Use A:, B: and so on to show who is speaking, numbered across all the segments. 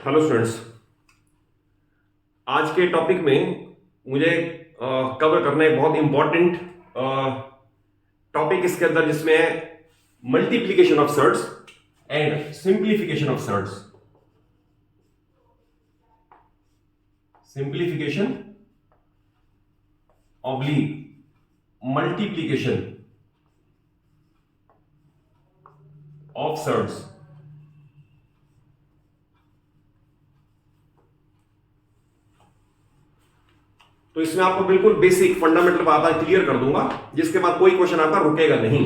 A: Hello students. आज के topic में मुझे कवर करना एक बहुत इंपॉर्टेंट टॉपिक इसके अंदर, जिसमें है multiplication of surds and simplification of surds. Simplification oblique multiplication of surds. तो इसमें आपको बिल्कुल बेसिक फंडामेंटल बात क्लियर कर दूंगा, जिसके बाद कोई क्वेश्चन आपका रुकेगा नहीं।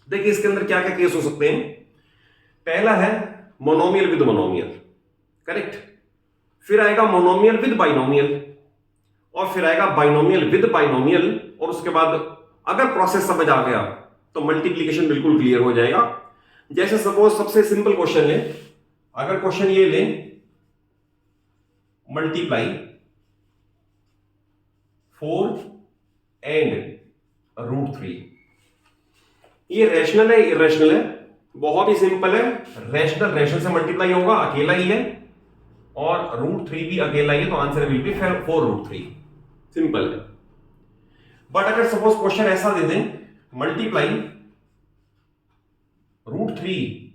A: देखिए इसके अंदर क्या क्या केस हो सकते हैं। पहला है मोनोमियल विद मोनोमियल, करेक्ट। फिर आएगा मोनोमियल विद बाइनोमियल, और फिर आएगा बाइनोमियल विद बाइनोमियल, और उसके बाद अगर प्रोसेस समझ आ गया तो मल्टीप्लीकेशन बिल्कुल क्लियर हो जाएगा। जैसे सपोज सबसे सिंपल क्वेश्चन ले, अगर क्वेश्चन ये ले मल्टीप्लाई 4 एंड √3, ये रैशनल है इरेशनल है? बहुत ही सिंपल है। रैशनल रैशनल से मल्टीप्लाई होगा, अकेला ही है, और √3 भी अकेला ही है, तो आंसर विल बी 4√3। सिंपल है। बट अगर सपोज क्वेश्चन ऐसा दे दें मल्टीप्लाई √3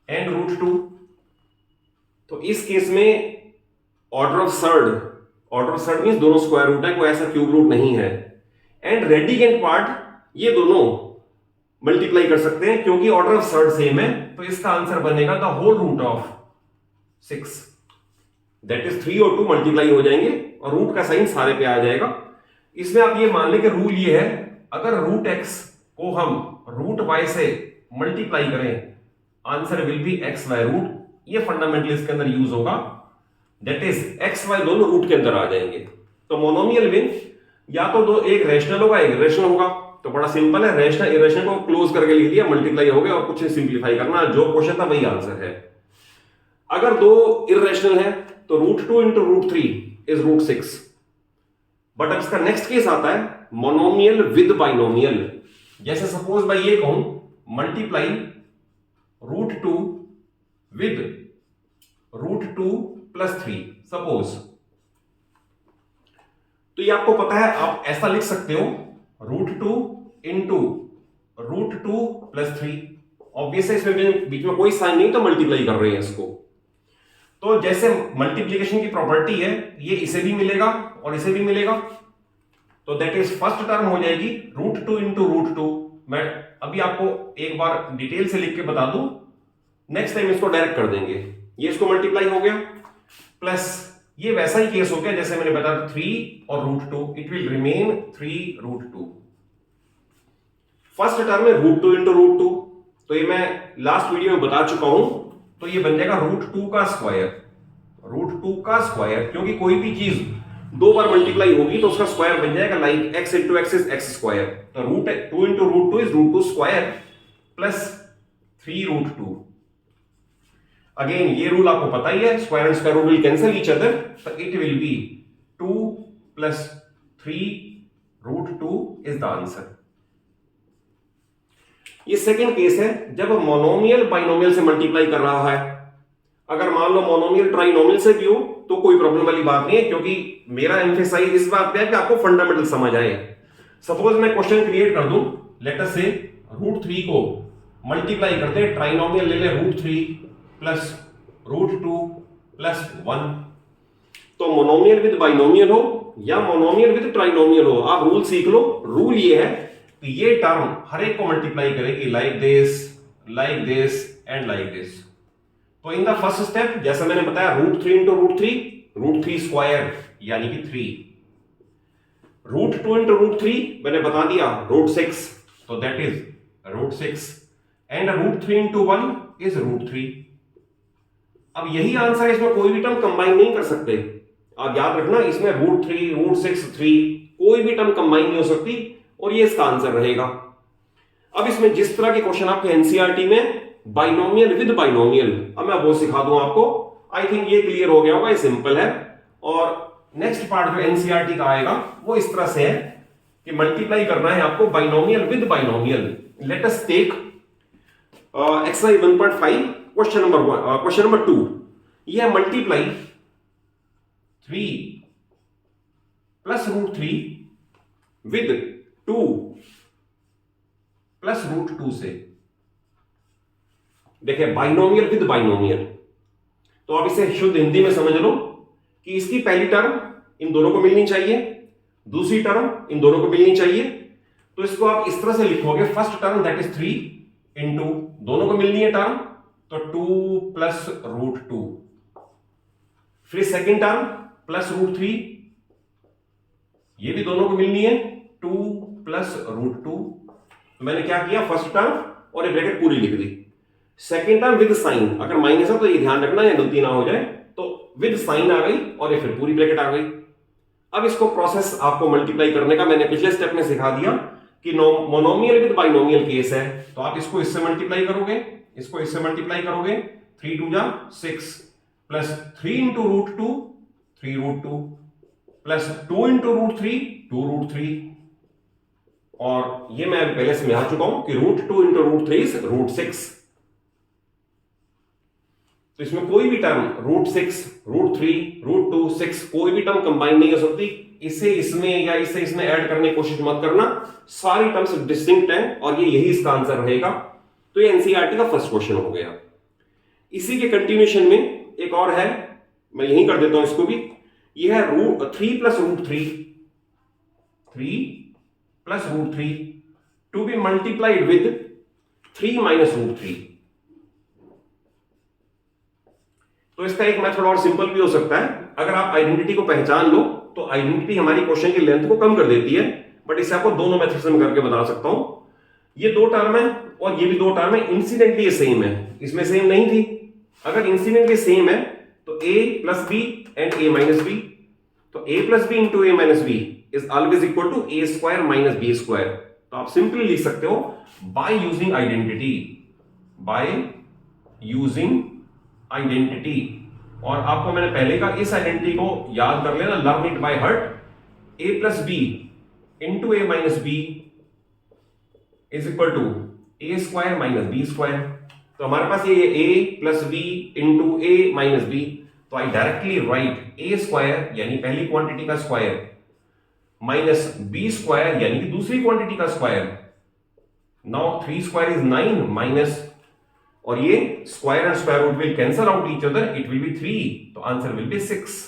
A: एंड √2, तो इस केस में ऑर्डर ऑफ सर्ड मींस दोनों स्क्वायर रूट है, कोई ऐसा क्यूब रूट नहीं है। एंड रेडिकेंट पार्ट ये दोनों मल्टीप्लाई कर सकते हैं, क्योंकि ऑर्डर ऑफ सर्ड सेम है, तो इसका आंसर बनेगा the whole root of 6, that is 3 और 2 मल्टीप्लाई हो जाएंगे और रूट का साइन सारे पे आ जाएगा। इसमें आप ये मान लें कि रूल ये है, अगर √x को हम √y से मल्टीप्लाई करें, answer will be xy root. ये फंडामेंटल इसके अंदर यूज होगा, दैट इज xy दोनों रूट के अंदर आ जाएंगे। तो मोनोमियल में या तो दो, एक रैशनल होगा एक इरेशनल होगा। तो बड़ा सिंपल है, रैशनल इरेशनल को क्लोज करके लिख दिया, मल्टीप्लाई हो गया, और कुछ सिंप्लीफाई करना, जो क्वेश्चन था वही आंसर है। अगर दो इरेशनल है तो √2 इंटू √3 इज √6। बट अब इसका नेक्स्ट केस आता है मोनोमियल विद बाइनोमियल। जैसे सपोज मैं ये कहूं मल्टीप्लाई √2 विद √2 + 3 सपोज, तो ये आपको पता है, आप ऐसा लिख सकते हो √2 इंटू √2 + 3। ऑब्वियसली इसमें बीच में कोई साइन नहीं, तो मल्टीप्लाई कर रहे हैं इसको। तो जैसे मल्टीप्लीकेशन की प्रॉपर्टी है, ये इसे भी मिलेगा और इसे भी मिलेगा, तो दैट इज फर्स्ट टर्म हो जाएगी √2 इंटू √2। मैं अभी आपको एक बार डिटेल से लिख के बता दूं, नेक्स्ट टाइम इसको डायरेक्ट कर देंगे। ये इसको मल्टीप्लाई हो गया, प्लस ये वैसा ही केस हो गया जैसे मैंने बताया 3 और √2, it will remain 3√2। First term है √2 इंटू √2, तो ये मैं लास्ट वीडियो में बता चुका हूं, तो ये बन जाएगा √2 का स्क्वायर, क्योंकि कोई भी चीज दो बार मल्टीप्लाई होगी तो उसका स्क्वायर बन जाएगा, like x into x is x square. तो √2 into √2 is √2 square plus 3√2। Again ये रूल आपको पता ही है, square and square root will cancel each other, तो it will be 2 + 3√2 is the answer. ये सेकंड केस है जब मोनोमियल बाइनोमियल से मल्टीप्लाई कर रहा है। अगर मान लो मोनोमियल ट्राइनोमियल से भी हो तो कोई प्रॉब्लम वाली बात नहीं है, क्योंकि मेरा एम्फेसाइज इस बात पे है कि आपको फंडामेंटल समझ आए। सपोज मैं क्वेश्चन क्रिएट कर दूं, लेट अस से √3 को मल्टीप्लाई करते हैं, ट्राइनोमियल ले ले √3 + √2 + 1। तो मोनोमियल विद बाइनोमियल हो या मोनोमियल विद ट्राइनोमियल हो, आप रूल सीख लो। रूल ये है कि ये टर्म हर एक को मल्टीप्लाई करेगी, like this and like this. तो इन द फर्स्ट स्टेप जैसा मैंने बताया √3 इंटू √3 स्क्वायर यानी कि 3, √2 इंटू √3 मैंने बता दिया √6, तो that is √6, and √3 into 1 is √3। अब यही आंसर है, इसमें कोई भी टर्म कंबाइन नहीं कर सकते। आप याद रखना, इसमें √3 √6 3 कोई भी टर्म कंबाइन नहीं हो सकती, और ये इसका आंसर रहेगा। अब इसमें जिस तरह के क्वेश्चन आपके एनसीईआरटी में बाइनोमियल विद बाइनोमियल, अब मैं वो सिखा दूं आपको। आई थिंक ये क्लियर हो गया होगा, ये सिंपल है। और नेक्स्ट पार्ट जो एनसीईआरटी का आएगा वो इस तरह से है कि मल्टीप्लाई करना है आपको binomial with binomial. Let us take exercise 1.5 question number 2, यह multiply 3 plus root 3 with 2 plus root 2 से। देखिए बाइनोमियल विद बाइनोमियल, तो आप इसे शुद्ध हिंदी में समझ लो कि इसकी पहली टर्म इन दोनों को मिलनी चाहिए, दूसरी टर्म इन दोनों को मिलनी चाहिए। तो इसको आप इस तरह से लिखोगे, first term that is 3 into दोनों को मिलनी है टर्म, तो 2 प्लस रूट 2, फिर सेकेंड टर्म प्लस रूट 3, ये भी दोनों को मिलनी है 2 प्लस रूट 2। तो मैंने क्या किया, फर्स्ट टर्म और ये ब्रैकेट पूरी लिख दी। सेकेंड टर्म विद साइन, अगर माइनस है तो ये ध्यान रखना या गलती ना हो जाए, तो विद साइन आ गई और ये फिर पूरी ब्रैकेट आ गई। अब इसको प्रोसेस आपको मल्टीप्लाई करने का मैंने पिछले स्टेप में सिखा दिया कि मोनोमियल विद बाइनोमियल केस है, तो आप इसको इससे मल्टीप्लाई करोगे, इसको इससे मल्टीप्लाई करोगे, 3 2 जा 6 plus 3 into root 2 3 root 2 plus 2 into root 3 2 root 3, और ये मैं पहले से समझा चुका हूं कि root 2 into root 3 is root 6। तो इसमें कोई भी टर्म रूट 6 रूट 3 रूट 2 6 कोई भी टर्म कंबाइन नहीं हो सकती। इसे इसमें या इसे इसमें ऐड करने की कोशिश मत करना, सारी टर्म्स डिस्टिंक्ट हैं और ये यही इसका आंसर रहेगा। तो ये एनसीईआरटी का फर्स्ट क्वेश्चन हो गया। इसी के कंटिन्यूएशन में एक और है, मैं यहीं कर देता हूं इसको भी। यह है 3 plus root 3 plus root 3 to be multiplied with 3 minus root 3। तो इसका एक मेथड और सिंपल भी हो सकता है, अगर आप आइडेंटिटी को पहचान लो तो आइडेंटिटी हमारी क्वेश्चन की लेंथ को कम कर देती है, बट इसे आपको दोनों मेथड से मैं करके बता सकता हूं। ये दो टर्म है और ये भी दो टर्म है, इंसिडेंटली सेम है, इसमें सेम नहीं थी। अगर इंसिडेंटली सेम है तो a plus b and a minus B, तो a plus B into a minus B is always equal to a square minus B square. तो आप सिंपली लिख सकते हो by using identity, by using identity. और आपको मैंने पहले कहा इस आइडेंटिटी को याद कर लेना, learn it by heart. a plus B into a minus B is equal to a square minus B square. तो हमारे पास ये a plus B into a minus B, तो I directly write a square यानी पहली quantity का square minus b square यानी कि दूसरी क्वांटिटी का square. Now 3 square is 9 minus, और ये square and square root will cancel out each other, it will be 3, तो आंसर विल बी 6।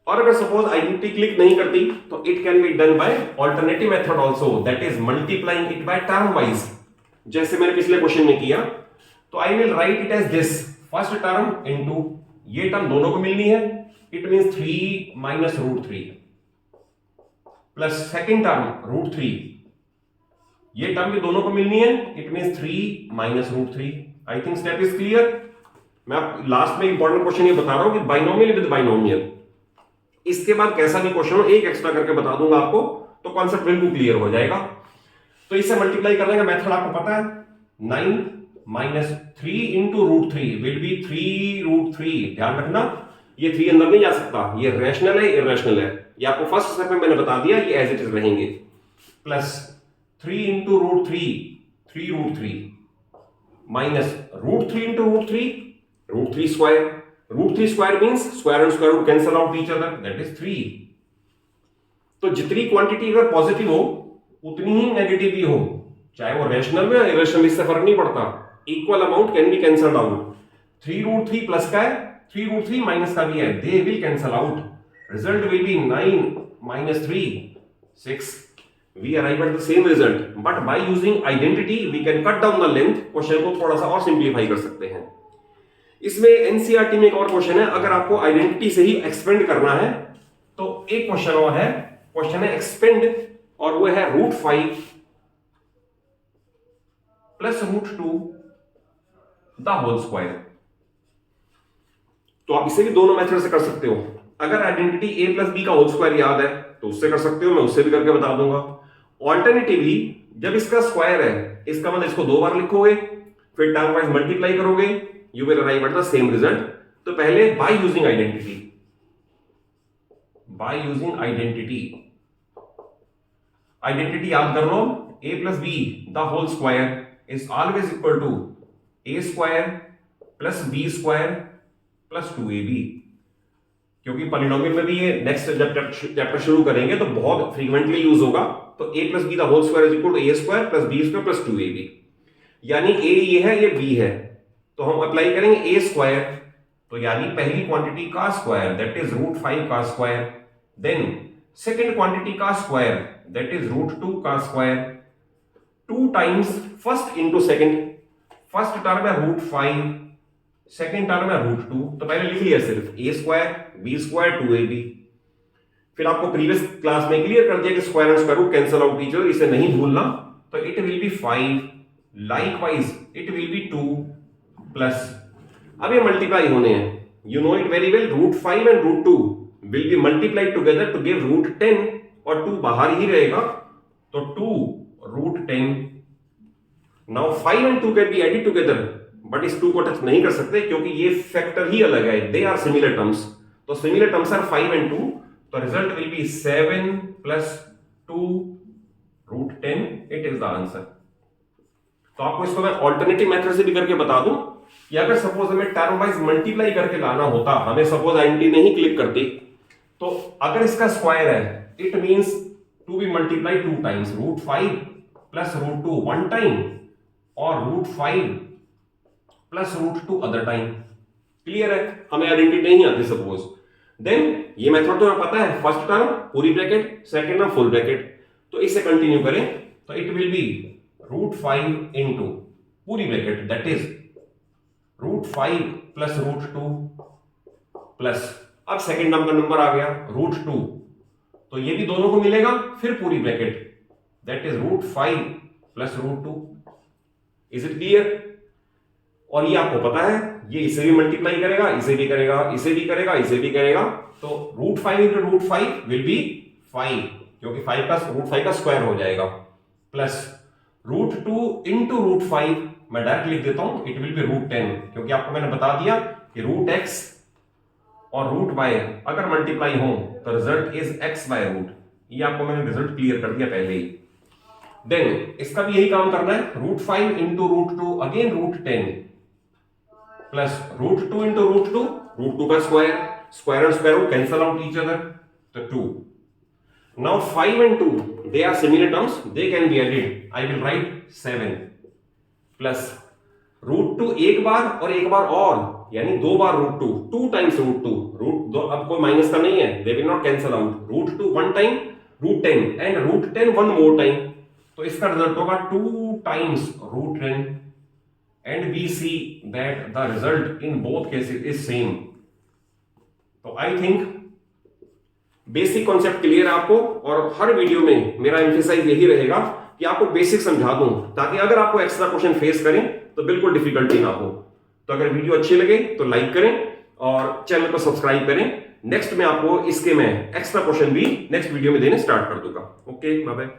A: और अगर सपोज आइडेंटिटी क्लिक नहीं करती तो it can be done by alternative method also, that is multiplying it by term wise, जैसे मैंने पिछले question में किया। तो I will write it as this, first term into ये टर्म दोनों को मिलनी है, it means 3 minus root 3 plus second term root 3, ये टर्म भी दोनों को मिलनी है, it means 3 minus root 3। I think step is clear. मैं आप लास्ट में इंपॉर्टेंट क्वेश्चन ये बता रहा हूं कि बाइनोमियल विद बाइनोमियल, इसके बाद कैसा भी क्वेश्चन हो एक एक्स्ट्रा करके बता दूंगा आपको, तो कॉन्सेप्ट बिल्कुल क्लियर हो जाएगा। तो इसे मल्टीप्लाई करने का मेथड आपको पता है, 9 minus 3 into root 3 will be 3 root 3। ध्यान रखना ये 3 अंदर नहीं जा सकता, ये रैशनल है इरैशनल है, ये आपको फर्स्ट स्टेप में मैंने बता दिया, ये एज इट इज रहेंगे। Plus 3 into root 3 root 3 minus root 3 into root 3 square, root 3 square means square and square root cancel out each other, that is 3। तो जितनी क्वांटिटी अगर पॉजिटिव हो उतनी ही नेगेटिव भी हो, चाहे वो रैशनल में या इरेशनल, इससे फर्क नहीं पड़ता, equal amount can be cancelled out. 3 root 3 plus का है, 3 रूट 3 माइनस का भी है, they will cancel out, result will be 9 minus 3 6। We arrive at the same result, but by using identity we can cut down the length। Question को थोड़ा सा और simplify कर सकते हैं। इसमें एनसीईआरटी में एक और क्वेश्चन है, अगर आपको आइडेंटिटी से ही एक्सपेंड करना है तो एक क्वेश्चन और है, क्वेश्चन है एक्सपेंड, और वो है root 5 plus root 2 the whole square. तो आप इसे भी दोनों मेथड से कर सकते हो। अगर आइडेंटिटी a प्लस बी का होल स्क्वायर याद है तो उससे कर सकते हो, मैं उससे भी करके बता दूंगा। ऑल्टरनेटिवली जब इसका स्क्वायर है, इसका मतलब इसको 2 बार लिखोगे, फिर टर्म वाइज मल्टीप्लाई करोगे, you will arrive at the same result. तो पहले by using identity, by using identity याद कर लो, a plus b the whole square is always equal to a square plus b square plus 2ab। क्योंकि polynomial में भी ये next जब चैप्टर शुरू करेंगे तो बहुत फ्रीक्वेंटली यूज होगा। तो a plus b the whole square is equal to a square plus b square plus 2ab। यानी a ये है, ये b है, तो हम अप्लाई करेंगे a स्क्वायर, तो यानी पहली क्वांटिटी का स्क्वायर दैट इज √5 का स्क्वायर, देन सेकंड क्वांटिटी का स्क्वायर दैट इज √2 का square, 2 times first into second, first term है √5, सेकंड टर्म है √2, तो पहले लिख लिया सिर्फ a square b square 2ab। फिर आपको प्रीवियस क्लास में क्लियर कर दिया कि square and square root cancel out teacher, इसे नहीं भूलना। तो it will be 5, likewise it will be 2 plus, अब ये मल्टीप्लाई होने हैं, you know it very well, √5 and √2 will be multiplied together to give √10, और 2 बाहर ही रहेगा, तो 2√10। Now 5 and 2 can be added together, but इस 2 को टच नहीं कर सकते क्योंकि ये फैक्टर ही अलग है, दे आर सिमिलर टर्म्स। तो सिमिलर टर्म्स आर 5 एंड 2, तो result will B 7 plus 2√10, it is the answer. तो आपको इसको मैं ऑल्टरनेटिव मेथड से भी करके बता दूं कि अगर सपोज हमें टर्म वाइज मल्टीप्लाई करके लाना होता, हमें सपोज एंटी नहीं क्लिक करती, तो अगर इसका स्क्वायर है it means to be multiply 2 times, √5 plus √2 1 time और √5 प्लस √2 अदर टाइम। क्लियर है, हमें आइडेंटिटी नहीं आती सपोज, देन ये मेथड तो हमें पता है, फर्स्ट टर्म पूरी bracket, second term full bracket, तो इसे कंटिन्यू करें तो इट विल बी √5 इंटू पूरी bracket that is √5 plus √2 plus, अब सेकंड टर्म का नंबर आ गया √2, तो ये भी दोनों को मिलेगा, फिर पूरी bracket that is √5 plus √2। Is it clear? और ये आपको पता है, ये इसे भी मल्टीप्लाई करेगा, इसे भी करेगा, इसे भी करेगा, इसे भी करेगा, तो √5 इंटू √5 विल बी 5, क्योंकि 5 का √5 का स्क्वायर हो जाएगा, प्लस √2 इंटू √5 मैं डायरेक्ट लिख देता हूं, इट विल बी √10, क्योंकि आपको मैंने बता दिया कि √x और √y अगर मल्टीप्लाई हो तो रिजल्ट इज x/√, ये आपको मैंने रिजल्ट क्लियर कर दिया पहले ही। देन इसका भी यही काम करना है, √5 इंटू √2 अगेन √10 प्लस √2 इंटू √2 का square, square and square root cancel out each other, तो 2। Now 5 and 2 they are similar terms, they can be added, I will write 7 plus √2 एक बार और एक बार और, यानी 2 बार √2, 2 टाइम्स √2, अब कोई माइनस का नहीं है, they will not cancel out, √2 1 time, √10 and √10 1 more time, तो इसका रिजल्ट होगा 2 times √10, and we see that the result in both cases is same. तो I think basic concept clear है आपको, और हर वीडियो में मेरा एम्फेसाइज यही रहेगा कि आपको बेसिक समझा दूं, ताकि अगर आपको एक्स्ट्रा क्वेश्चन फेस करें तो बिल्कुल डिफिकल्टी ना हो। तो अगर वीडियो अच्छी लगे तो लाइक करें और चैनल को सब्सक्राइब करें। नेक्स्ट में आपको इसके मैं एक्स्ट्रा क्वेश्चन भी नेक्स्ट वीडियो में देने स्टार्ट कर दूंगा। Okay, bye bye.